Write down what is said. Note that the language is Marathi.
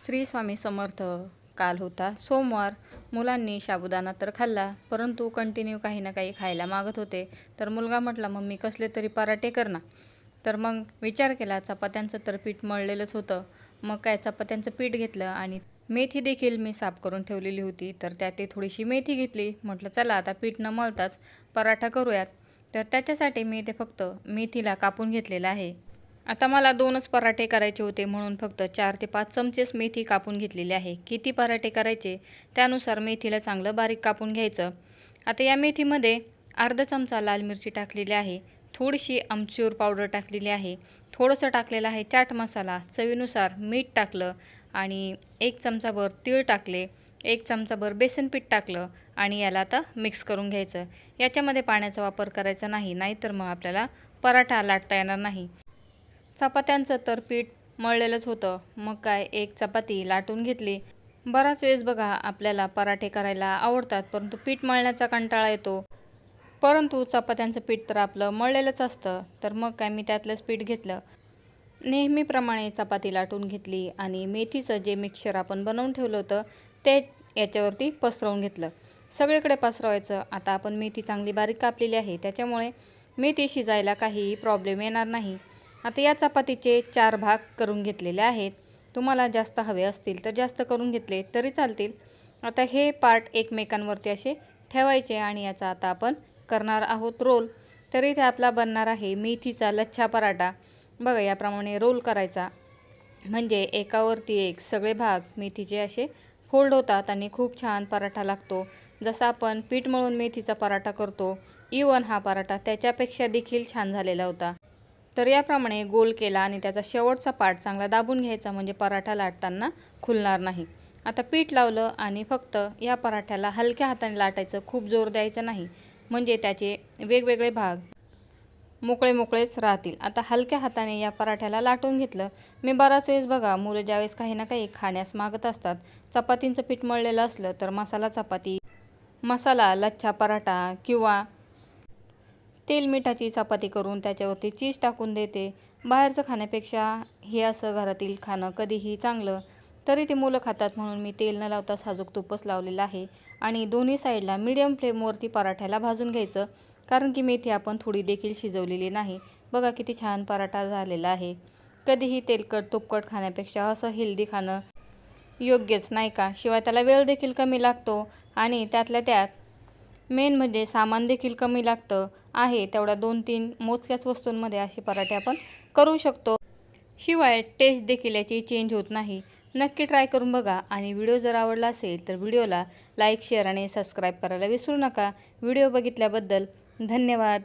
श्री स्वामी समर्थ. काल होता सोमवार. मुलांनी साबुदाणा तर खाल्ला, परंतु कंटिन्यू काही ना काही खायला मागत होते. तर मुलगा म्हटला, मम्मी कसले तरी पराठे कर ना. तर मग विचार केला, चपात्यांचं तर पीठ मळलेलंच होतं. मग काय चपात्यांचं पीठ घेतलं आणि मेथी देखील मी साफ करून ठेवलेली होती. तर त्यात थोडीशी मेथी घेतली. म्हटलं चला आता पीठ न मळताच पराठा करूयात. तर त्याच्यासाठी मी ते फक्त मेथीला कापून घेतलेलं आहे. आता मला 2च पराठे करायचे होते, म्हणून फक्त 4 ते 5 चमचेच मेथी कापून घेतलेली आहे. किती पराठे करायचे त्यानुसार मेथीला चांगलं बारीक कापून घ्यायचं. आता या मेथीमध्ये अर्धा चमचा लाल मिरची टाकलेली आहे, थोडीशी आमचूर पावडर टाकलेली आहे, थोडंसं टाकलेलं आहे चाट मसाला, चवीनुसार मीठ टाकलं आणि 1 चमचाभर तीळ टाकले, 1 चमचाभर बेसन पीठ टाकलं आणि याला आता मिक्स करून घ्यायचं. याच्यामध्ये पाण्याचा वापर करायचा नाही, नाहीतर मग आपल्याला पराठा लाटता येणार नाही. चपात्यांचं तर पीठ मळलेलंच होतं. मग काय एक चपाती लाटून घेतली. बराच वेळेस बघा आपल्याला पराठे करायला आवडतात, परंतु पीठ मळण्याचा कंटाळा येतो. परंतु चपात्यांचं पीठ तर आपलं मळलेलंच असतं. तर मग काय मी त्यातलंच पीठ घेतलं. नेहमीप्रमाणे चपाती लाटून घेतली आणि मेथीचं जे मिक्सचर आपण बनवून ठेवलं होतं ते याच्यावरती पसरवून घेतलं. सगळीकडे पसरवायचं. आता आपण मेथी चांगली बारीक कापलेली आहे, त्याच्यामुळे मेथी शिजायला काहीही प्रॉब्लेम येणार नाही. आता या चपातीचे 4 भाग करून घेतलेले आहेत. तुम्हाला जास्त हवे असतील तर जास्त करून घेतले तरी चालतील. आता हे पार्ट एकमेकांवरती असे ठेवायचे आणि याचा आता आपण करणार आहोत रोल. तर इथे आपला बनणार आहे मेथीचा लच्छा पराठा. बघा याप्रमाणे रोल करायचा, म्हणजे एकावरती एक सगळे भाग मेथीचे असे फोल्ड होतात आणि खूप छान पराठा लागतो. जसा आपण पीठ मळून मेथीचा पराठा करतो, इवन हा पराठा त्याच्यापेक्षा देखील छान झालेला होता. तर याप्रमाणे गोल केला आणि त्याचा शेवटचा पार्ट चांगला दाबून घ्यायचा, म्हणजे पराठा लाटताना खुलणार नाही. आता पीठ लावलं आणि फक्त या पराठ्याला हलक्या हाताने लाटायचं, खूप जोर द्यायचा नाही, म्हणजे त्याचे वेगवेगळे भाग मोकळेच राहतील. आता हलक्या हाताने या पराठ्याला लाटून घेतलं. मी बराच वेळेस बघा मुलं ज्यावेळेस काही ना काही खाण्यास मागत असतात, चपातींचं पीठ मळलेलं असलं तर मसाला चपाती, मसाला लच्छा पराठा किंवा तेल मिठाची चपाती करून त्याच्यावरती चीज टाकून देते. बाहेरचं खाण्यापेक्षा हे असं घरातील खाणं कधीही चांगलं. तरी ते मुलं खातात म्हणून मी तेल न लावता साजूक तुपच लावलेलं आहे आणि दोन्ही साईडला मीडियम फ्लेमवरती पराठ्याला भाजून घ्यायचं, कारण की मेथी आपण थोडी देखील शिजवलेली नाही. बघा किती छान पराठा झालेला आहे. कधीही तेलकट तुपकट खाण्यापेक्षा असं हेल्दी खाणं योग्यच नाही का. शिवाय त्याला वेळ देखील कमी लागतो आणि त्यातल्या त्यात मेन म्हणजे सामान देखील कमी लागतं आहे. तेवढ्या 2-3 मोजक्याच वस्तूंमध्ये असे पराठे आपण करू शकतो. शिवाय टेस्ट देखील याची चेंज होत नाही. नक्की ट्राय करून बघा आणि व्हिडिओ जर आवडला असेल तर व्हिडिओला लाईक, शेअर आणि सबस्क्राईब करायला विसरू नका. व्हिडिओ बघितल्याबद्दल धन्यवाद.